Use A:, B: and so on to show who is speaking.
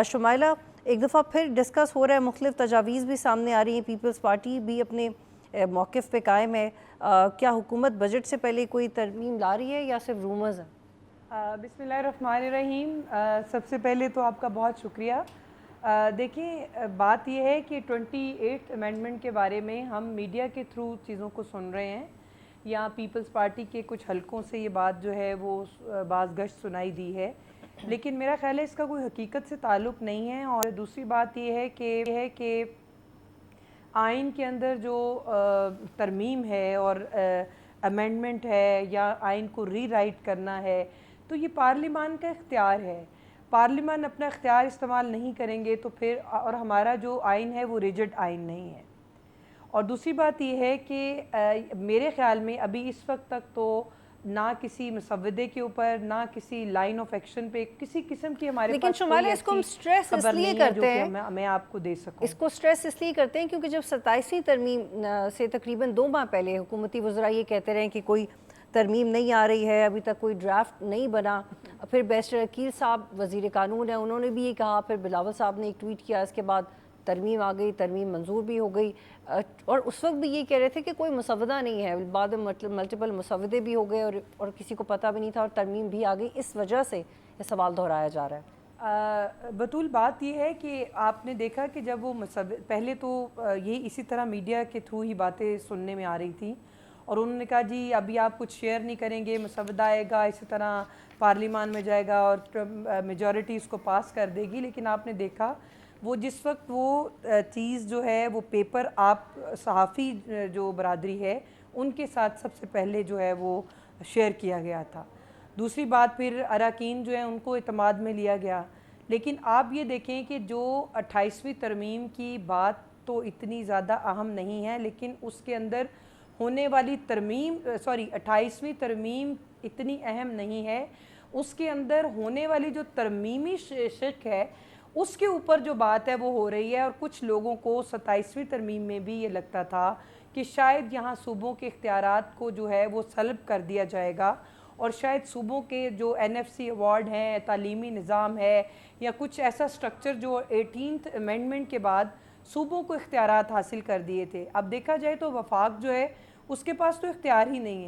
A: شمائلہ، ایک دفعہ پھر ڈسکس ہو رہا ہے، مختلف تجاویز بھی سامنے آ رہی ہیں، پیپلز پارٹی بھی اپنے موقف پہ قائم ہے. کیا حکومت بجٹ سے پہلے کوئی ترمیم لا رہی ہے یا صرف رومرز ہیں؟
B: بسم اللہ الرحمن الرحیم. سب سے پہلے تو آپ کا بہت شکریہ. دیکھیں، بات یہ ہے کہ 28 امینڈمنٹ کے بارے میں ہم میڈیا کے تھرو چیزوں کو سن رہے ہیں، یا پیپلز پارٹی کے کچھ حلقوں سے یہ بات جو ہے وہ بعض گشت سنائی دی ہے، لیکن میرا خیال ہے اس کا کوئی حقیقت سے تعلق نہیں ہے. اور دوسری بات یہ ہے کہ آئین کے اندر جو ترمیم ہے اور امینڈمنٹ ہے یا آئین کو ری رائٹ کرنا ہے، تو یہ پارلیمان کا اختیار ہے. پارلیمان اپنا اختیار استعمال نہیں کریں گے تو پھر، اور ہمارا جو آئین ہے وہ ریجڈ آئین نہیں ہے. اور دوسری بات یہ ہے کہ میرے خیال میں ابھی اس وقت تک تو نہ کسی مسودے کے اوپر، نہ کسی لائن آف ایکشن پہ کسی قسم کی ہمارے
A: لیکن
B: پاس
A: شمائلہ،
B: کوئی
A: اس کو ہم
B: ایسی
A: سٹریس اس
B: خبر
A: لیے
B: نہیں ہے جو
A: کرتے
B: کہ
A: ہیں،
B: میں آپ کو دے سکوں.
A: اس کو سٹریس اس لیے کرتے ہیں کیونکہ جب 27ویں ترمیم سے تقریباً 2 ماہ پہلے حکومتی وزراء یہ کہتے رہے کہ کوئی ترمیم نہیں آ رہی ہے، ابھی تک کوئی ڈرافٹ نہیں بنا. پھر بیرسٹر عقیل صاحب وزیر قانون ہیں، انہوں نے بھی یہ کہا، پھر بلاول صاحب نے ایک ٹویٹ کیا، اس کے بعد ترمیم آ گئی، ترمیم منظور بھی ہو گئی. اور اس وقت بھی یہ کہہ رہے تھے کہ کوئی مسودہ نہیں ہے، بعد میں ملٹیپل مسودے بھی ہو گئے اور کسی کو پتہ بھی نہیں تھا، اور ترمیم بھی آ گئی. اس وجہ سے یہ سوال دہرایا جا رہا ہے.
B: بطول بات یہ ہے کہ آپ نے دیکھا کہ جب وہ پہلے تو یہ اسی طرح میڈیا کے تھرو ہی باتیں سننے میں آ رہی تھیں، اور انہوں نے کہا جی ابھی آپ کچھ شیئر نہیں کریں گے، مسودہ آئے گا، اسی طرح پارلیمان میں جائے گا اور میجورٹی اس کو پاس کر دے گی. لیکن آپ نے دیکھا وہ جس وقت وہ چیز جو ہے وہ پیپر، آپ صحافی جو برادری ہے ان کے ساتھ سب سے پہلے جو ہے وہ شیئر کیا گیا تھا. دوسری بات پھر اراکین جو ہیں ان کو اعتماد میں لیا گیا. لیکن آپ یہ دیکھیں کہ جو 28ویں ترمیم کی بات تو اتنی زیادہ اہم نہیں ہے، لیکن اس کے اندر ہونے والی 28ویں ترمیم اتنی اہم نہیں ہے. اس کے اندر ہونے والی جو ترمیمی شق ہے اس کے اوپر جو بات ہے وہ ہو رہی ہے. اور کچھ لوگوں کو 27ویں ترمیم میں بھی یہ لگتا تھا کہ شاید یہاں صوبوں کے اختیارات کو جو ہے وہ سلب کر دیا جائے گا، اور شاید صوبوں کے جو NFC ایوارڈ ہیں، تعلیمی نظام ہے، یا کچھ ایسا سٹرکچر جو 18th امینڈمنٹ کے بعد صوبوں کو اختیارات حاصل کر دیے تھے. اب دیکھا جائے تو وفاق جو ہے اس کے پاس تو اختیار ہی نہیں ہے.